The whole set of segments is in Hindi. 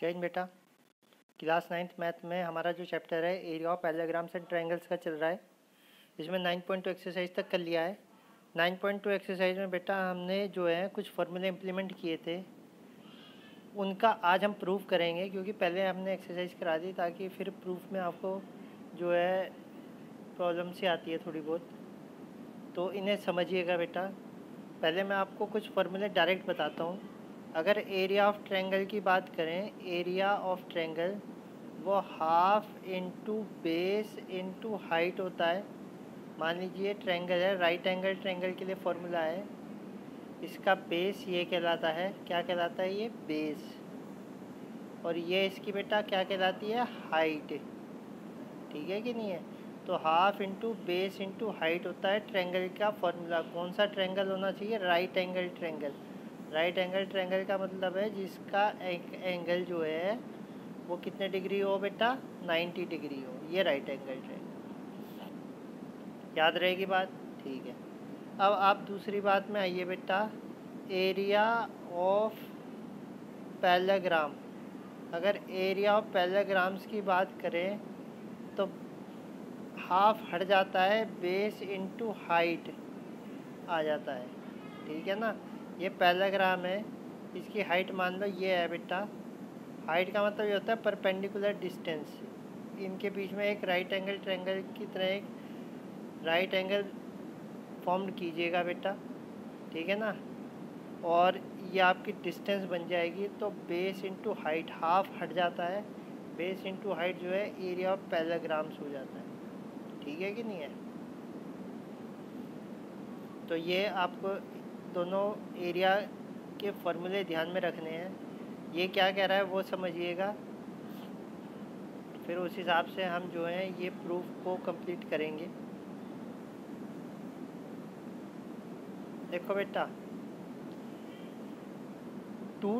जय हिंद बेटा। क्लास 9th मैथ में हमारा जो चैप्टर है एरिया ऑफ पैराग्राम्स एंड ट्रायंगल्स का चल रहा है। इसमें 9.2 एक्सरसाइज तक कर लिया है। 9.2 एक्सरसाइज में बेटा हमने जो है कुछ फॉर्मूले इम्प्लीमेंट किए थे, उनका आज हम प्रूफ करेंगे, क्योंकि पहले हमने एक्सरसाइज करा दी ताकि फिर प्रूफ में आपको जो है प्रॉब्लम सी आती है थोड़ी बहुत, तो इन्हें समझिएगा बेटा। पहले मैं आपको कुछ फॉर्मूले डायरेक्ट बताता हूँ। अगर एरिया ऑफ ट्रायंगल की बात करें, एरिया ऑफ ट्रायंगल वो half into base into height होता है। मान लीजिए ट्रायंगल है, राइट एंगल ट्रायंगल के लिए फॉर्मूला है, इसका बेस ये कहलाता है, क्या कहलाता है ये बेस, और ये इसकी बेटा क्या कहलाती है हाइट। ठीक है कि नहीं है? तो half into base into height होता है ट्रायंगल का फॉर्मूला। कौन सा ट्रायंगल होना चाहिए? Right angle triangle. Right angle triangle का मतलब है जिसका एंगल जो है वो कितने डिग्री हो बेटा? 90 डिग्री हो, ये राइट एंगल ट्रायंगल। याद रहेगी बात? ठीक है। अब आप दूसरी बात में आइए बेटा, एरिया ऑफ पैरेललोग्राम। अगर एरिया ऑफ पैरेललोग्राम्स की बात करें तो हाफ हट जाता है, बेस इंटू हाइट आ जाता है। ठीक है ना? ये पैरेललोग्राम है, इसकी हाइट मान लो ये है बेटा। हाइट का मतलब ये होता है परपेंडिकुलर डिस्टेंस। इनके बीच में एक राइट एंगल ट्रायंगल की तरह एक राइट एंगल फॉर्म कीजिएगा बेटा। ठीक है ना? और ये आपकी डिस्टेंस बन जाएगी, तो बेस इंटू हाइट हाफ हट जाता है, बेस इंटू हाइट जो है एरिया ऑफ पैरेललोग्राम्स हो जाता है। ठीक है कि नहीं है? तो ये आपको दोनों एरिया के फॉर्मूले ध्यान में रखने हैं। ये क्या कह रहा है वो समझिएगा, फिर उस हिसाब से हम जो है ये प्रूफ को कंप्लीट करेंगे। देखो बेटा, टू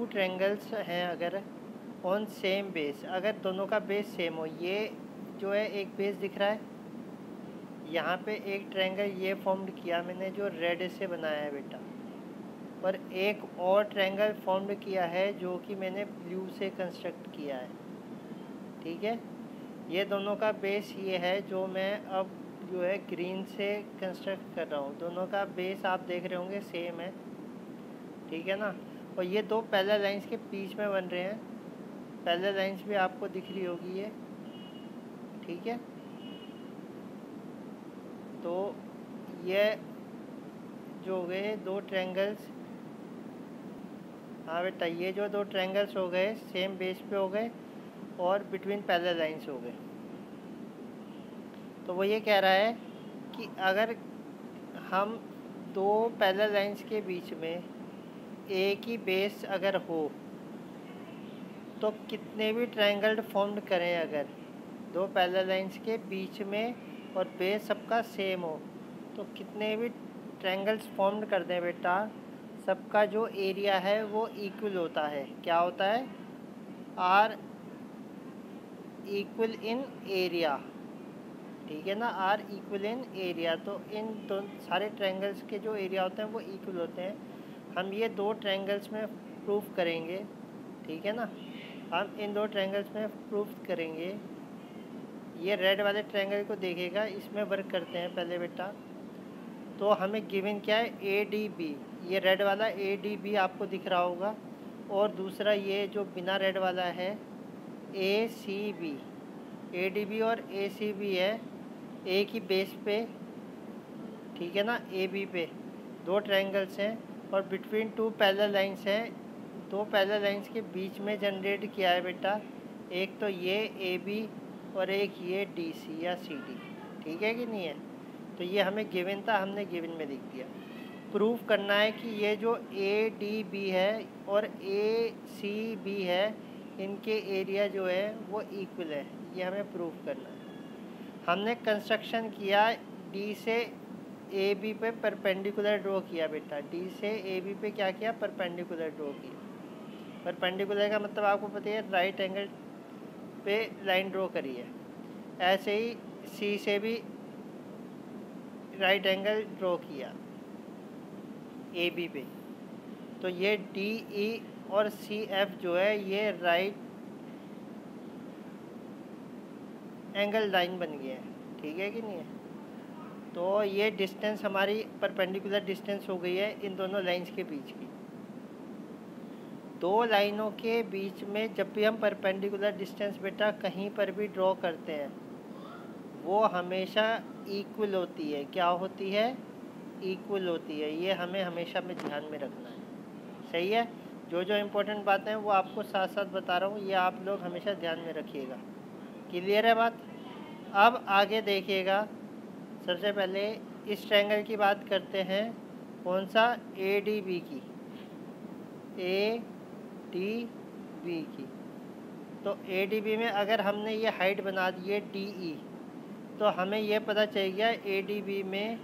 ट्रायंगल्स हैं अगर ऑन सेम बेस, अगर दोनों का बेस सेम हो, ये जो है एक बेस दिख रहा है, यहाँ पे एक ट्रायंगल ये फॉर्म्ड किया मैंने जो रेड से बनाया है बेटा, और एक और ट्रायंगल फॉर्म्ड किया है जो कि मैंने ब्लू से कंस्ट्रक्ट किया है। ठीक है? ये दोनों का बेस ये है जो मैं अब जो है ग्रीन से कंस्ट्रक्ट कर रहा हूँ। दोनों का बेस आप देख रहे होंगे सेम है। ठीक है ना? और ये दो पैरेलल लाइंस के बीच में बन रहे हैं। पैरेलल लाइंस भी आपको दिख रही होगी ये। ठीक है? तो ये जो हो गए दो ट्रायंगल्स, हाँ बेटा, ये जो दो ट्रायंगल्स हो गए सेम बेस पे हो गए और बिटवीन पैरेलल लाइंस हो गए। तो वो ये कह रहा है कि अगर हम दो पैरेलल लाइंस के बीच में एक ही बेस अगर हो तो कितने भी ट्रायंगल फॉर्म्ड करें, अगर दो पैरेलल लाइंस के बीच में और बेस सबका सेम हो, तो कितने भी ट्रायंगल्स फॉर्म्ड कर दें बेटा, सबका जो एरिया है वो इक्वल होता है। क्या होता है? Are equal in area. ठीक है ना? Are equal in area. तो इन दो सारे ट्रायंगल्स के जो एरिया होते हैं वो इक्वल होते हैं। हम ये दो ट्रायंगल्स में प्रूफ करेंगे। ठीक है ना? हम इन दो ट्रायंगल्स में प्रूफ करेंगे। ये रेड वाले ट्रायंगल को देखेगा, इसमें वर्क करते हैं पहले बेटा। तो हमें गिवन क्या है? A D B. ये रेड वाला ए डी बी आपको दिख रहा होगा, और दूसरा ये जो बिना रेड वाला है A C B. A D B और ए सी बी है एक ही बेस पे। ठीक है ना? ए बी पे दो ट्रायंगल्स हैं और बिटवीन टू पैरेलल लाइंस हैं। दो पैरेलल लाइंस के बीच में जनरेट किया है बेटा, एक तो ये ए बी और एक ये डी सी या सी डी। ठीक है कि नहीं है? तो ये हमें गिवन था, हमने गिवन में लिख दिया। प्रूफ करना है कि ये जो ए डी बी है और ए सी बी है, इनके एरिया जो है वो इक्वल है। ये हमें प्रूफ करना है। हमने कंस्ट्रक्शन किया, डी से ए बी पे परपेंडिकुलर ड्रॉ किया बेटा। डी से ए बी पे क्या किया? परपेंडिकुलर ड्रॉ किया। परपेंडिकुलर का मतलब आपको पता है, राइट एंगल पे लाइन ड्रॉ करी है। ऐसे ही सी से भी राइट एंगल ड्रॉ किया ए बी पे। तो ये डी ई और सी एफ जो है ये राइट एंगल लाइन बन गया है, ठीक है कि नहीं है। तो ये डिस्टेंस हमारी परपेंडिकुलर डिस्टेंस हो गई है इन दोनों लाइंस के बीच की। दो लाइनों के बीच में जब भी हम परपेंडिकुलर डिस्टेंस बेटा कहीं पर भी ड्रॉ करते हैं वो हमेशा इक्वल होती है। क्या होती है? इक्वल होती है। ये हमें हमेशा में ध्यान में रखना है, सही है। जो जो इम्पोर्टेंट बातें हैं वो आपको साथ साथ बता रहा हूँ, ये आप लोग हमेशा ध्यान में रखिएगा। क्लियर है बात? अब आगे देखिएगा, सबसे पहले इस ट्रायंगल की बात करते हैं। कौन सा? ए डी बी की, ए डी बी की। तो ए डी बी में अगर हमने ये हाइट बना दी है डी ई, तो हमें ये पता चल गया ए डी बी में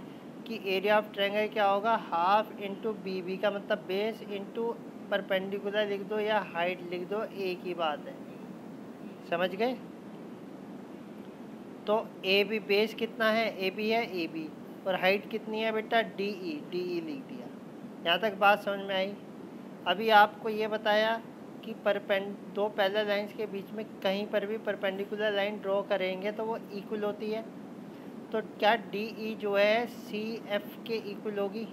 कि एरिया ऑफ ट्रायंगल क्या होगा, हाफ इंटू बी बी का मतलब बेस इंटू परपेंडिकुलर लिख दो या हाइट लिख दो, एक ही बात है। समझ गए? तो ए बी बेस कितना है? ए बी है, ए बी, और हाइट कितनी है बेटा? डी ई लिख दिया। यहाँ तक बात समझ में आई? अभी आपको ये बताया कि दो पैरेलल लाइंस के बीच में कहीं पर भी परपेंडिकुलर लाइन ड्रॉ करेंगे तो वो इक्वल होती है। तो क्या डी ई जो है सी एफ के इक्वल होगी?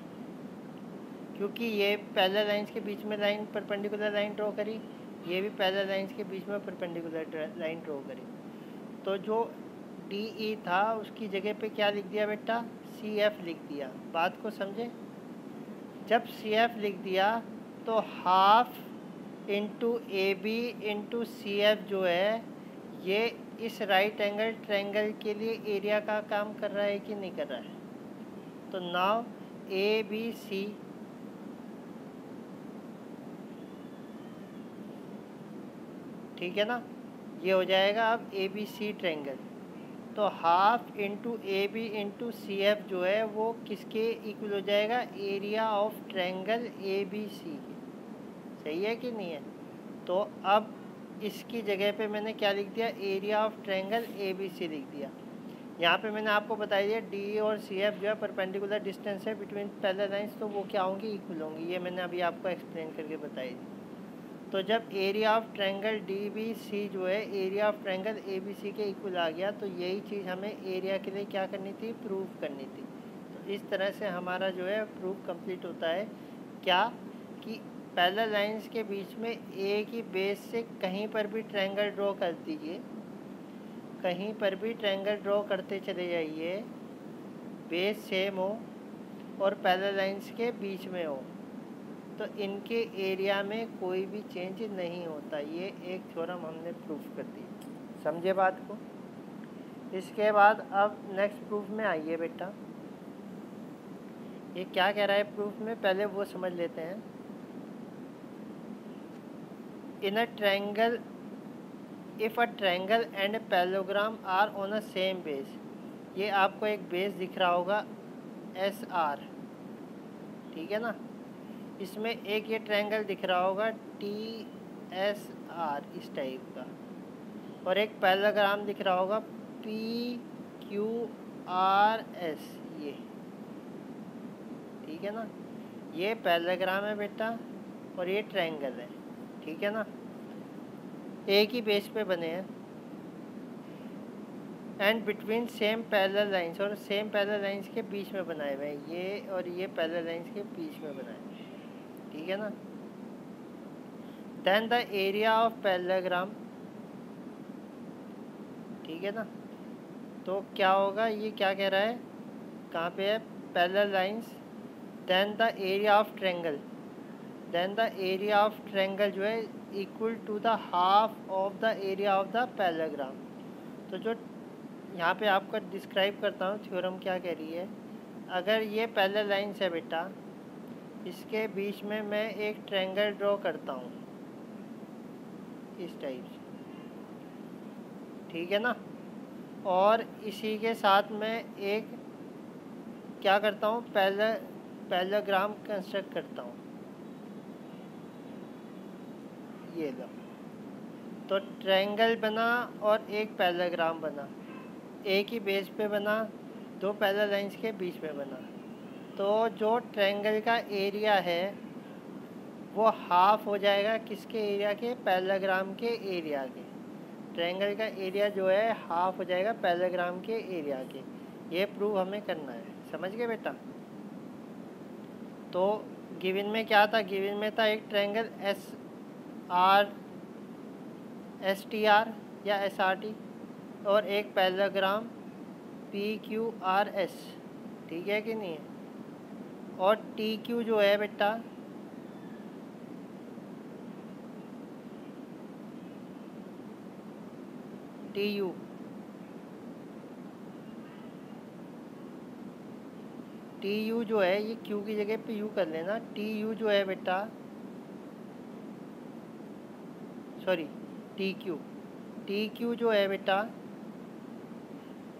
क्योंकि ये पैरेलल लाइंस के बीच में लाइन परपेंडिकुलर लाइन ड्रॉ करी, ये भी पैरेलल लाइंस के बीच में परपेंडिकुलर लाइन ड्रॉ करी। तो जो डी ई था उसकी जगह पे क्या लिख दिया बेटा? सी एफ लिख दिया। बात को समझे? जब सी एफ लिख दिया तो half into A B into C F जो है ये इस राइट एंगल ट्रायंगल के लिए एरिया का काम कर रहा है कि नहीं कर रहा है? तो नाउ ए बी सी ठीक है ना, ये हो जाएगा अब ए बी सी ट्रायंगल। तो half into A B into C F जो है वो किसके इक्वल हो जाएगा? Area of triangle A B C के। सही है कि नहीं है? तो अब इसकी जगह पे मैंने क्या लिख दिया? Area of triangle A B C लिख दिया। यहाँ पे मैंने आपको बता दिया डी और सी एफ जो है परपेंडिकुलर डिस्टेंस है बिटवीन पैरेलल लाइंस, तो वो क्या होंगी? इक्वल होंगी। ये मैंने अभी आपको एक्सप्लेन करके बताई थी। तो जब area of triangle D B C जो है area of triangle A B C के इक्वल आ गया, तो यही चीज़ हमें एरिया के लिए क्या करनी थी? प्रूव करनी थी। तो इस तरह से हमारा जो है प्रूफ कंप्लीट होता है। क्या कि पैरेलल लाइंस के बीच में एक ही बेस से कहीं पर भी ट्रायंगल ड्रॉ कर दीजिए, कहीं पर भी ट्रायंगल ड्रॉ करते चले जाइए, बेस सेम हो और पैरेलल लाइंस के बीच में हो, तो इनके एरिया में कोई भी चेंज नहीं होता। ये एक थ्योरम हमने प्रूफ कर दी। समझे बात को? इसके बाद अब नेक्स्ट प्रूफ में आइए बेटा। ये क्या कह रहा है प्रूफ में, पहले वो समझ लेते हैं। In a triangle if a triangle and a parallelogram are on a same base, ये आपको एक बेस दिख रहा होगा एस आर, ठीक है ना। इसमें एक ये ट्रायंगल दिख रहा होगा टी एस आर इस टाइप का, और एक पैरेललोग्राम दिख रहा होगा पी क्यू आर एस, ये ठीक है ना। ये पैरेललोग्राम है बेटा और ये ट्रायंगल है, ठीक है ना। एक ही बेस पे बने हैं and between same parallel lines, और सेम पैरेलल लाइंस के बीच में बनाए हुए हैं, ये और ये पैरेलल लाइंस के बीच में बनाए हुए हैं, ठीक है ना। Then the area of parallelogram, ठीक है ना। तो क्या होगा? ये क्या कह रहा है, कहाँ पे है? Parallel lines. Then the area of triangle, then the area of triangle जो है equal to the half of the area of the parallelogram. तो जो यहाँ पे आपको डिस्क्राइब करता हूँ थ्योरम क्या कह रही है। अगर ये पैरेलल लाइंस है बेटा, इसके बीच में मैं एक ट्रायंगल ड्रॉ करता हूँ इस टाइप से, ठीक है ना। और इसी के साथ मैं एक क्या करता हूँ, पैरेललोग्राम कंस्ट्रक्ट करता हूँ, ये लो। तो ट्रायंगल बना और एक पैरेललोग्राम बना, एक ही बेस पे बना, दो पैरेलल लाइंस के बीच में बना। तो जो ट्रायंगल का एरिया है वो हाफ हो जाएगा किसके एरिया के, पैरेललोग्राम के एरिया के। ट्रायंगल का एरिया जो है हाफ हो जाएगा पैरेललोग्राम के एरिया के। ये प्रूव हमें करना है, समझ गए बेटा। तो गिवन में क्या था, गिवन में था एक ट्रायंगल SR या SRT और एक पैरेललोग्राम PQRS, ठीक है कि नहीं है। और TQ जो है बेटा TU जो है, ये Q की जगह पे U कर लेना। TU जो है बेटा, सॉरी TQ जो है बेटा,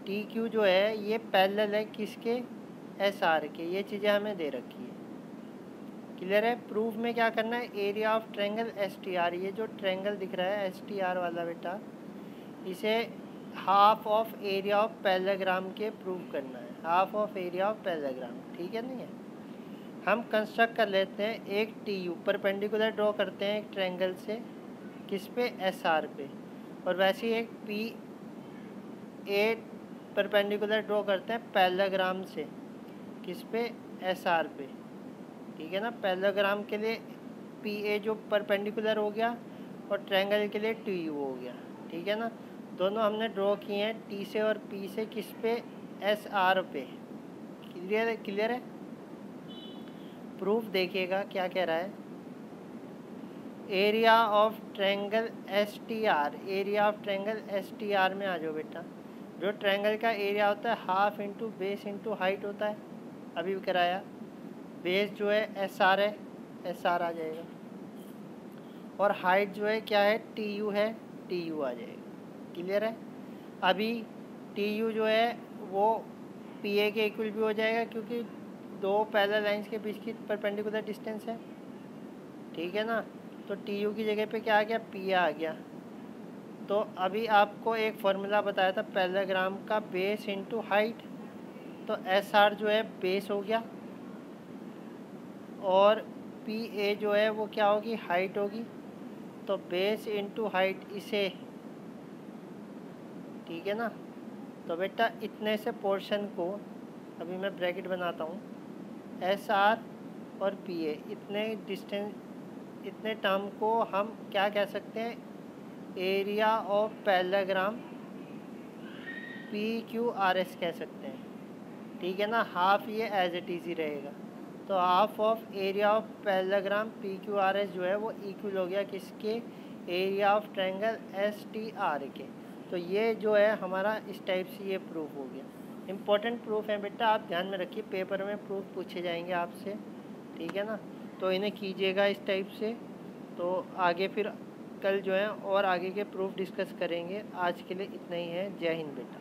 TQ जो है ये पैरेलल है किसके, SR के। ये चीज़ें हमें दे रखी है, क्लियर है। प्रूफ में क्या करना है, एरिया ऑफ ट्रायंगल STR, ये जो ट्रायंगल दिख रहा है STR वाला बेटा, इसे half of area of parallelogram के प्रूव करना है, half of area of parallelogram, ठीक है नहीं है। हम कंस्ट्रक्ट कर लेते हैं एक TU परपेंडिकुलर ड्रॉ करते हैं एक ट्रायंगल से, किस पे, SR पे। और वैसे ही एक PA परपेंडिकुलर ड्रॉ करते हैं पैरेललोग्राम से, किस पे, SR पे, ठीक है ना। पैरेललोग्राम के लिए PA जो परपेंडिकुलर हो गया और ट्रायंगल के लिए TU हो गया, ठीक है ना। दोनों हमने ड्रॉ किए हैं T से और P से, किस पे, SR पे, क्लियर है। प्रूफ देखिएगा क्या कह रहा है, area of triangle STR, area of triangle STR में आ जाओ बेटा। जो ट्रायंगल का एरिया होता है half into base into height होता है, अभी भी कराया। बेस जो है SR है, SR आ जाएगा। और हाइट जो है क्या है, TU है, TU आ जाएगा, क्लियर है। अभी TU जो है वो PA के इक्वल भी हो जाएगा, क्योंकि दो पैरेलल लाइंस के बीच की परपेंडिकुलर डिस्टेंस है, ठीक है ना। तो TU की जगह पे क्या आ गया, PA आ गया। तो अभी आपको एक फॉर्मूला बताया था पैरेललोग्राम का, बेस इंटू हाइट। तो SR जो है बेस हो गया और PA जो है वो क्या होगी, हाइट होगी। तो बेस इंटू हाइट, इसे, ठीक है ना। तो बेटा इतने से पोर्शन को, अभी मैं ब्रैकेट बनाता हूँ, SR और PA, इतने डिस्टेंस, इतने टर्म को हम क्या कह सकते हैं, एरिया ऑफ पैरेललोग्राम PQRS कह सकते हैं, ठीक है ना। हाफ ये एज इट इज ही रहेगा। तो half of area of parallelogram PQRS जो है वो इक्वल हो गया किसके, एरिया ऑफ ट्रायंगल STR के। तो ये जो है हमारा इस टाइप से ये प्रूफ हो गया। इम्पोर्टेंट प्रूफ है बेटा, आप ध्यान में रखिए, पेपर में प्रूफ पूछे जाएंगे आपसे, ठीक है ना। तो इन्हें कीजिएगा इस टाइप से। तो आगे फिर कल जो है और आगे के प्रूफ डिस्कस करेंगे। आज के लिए इतना ही है। जय हिंद बेटा।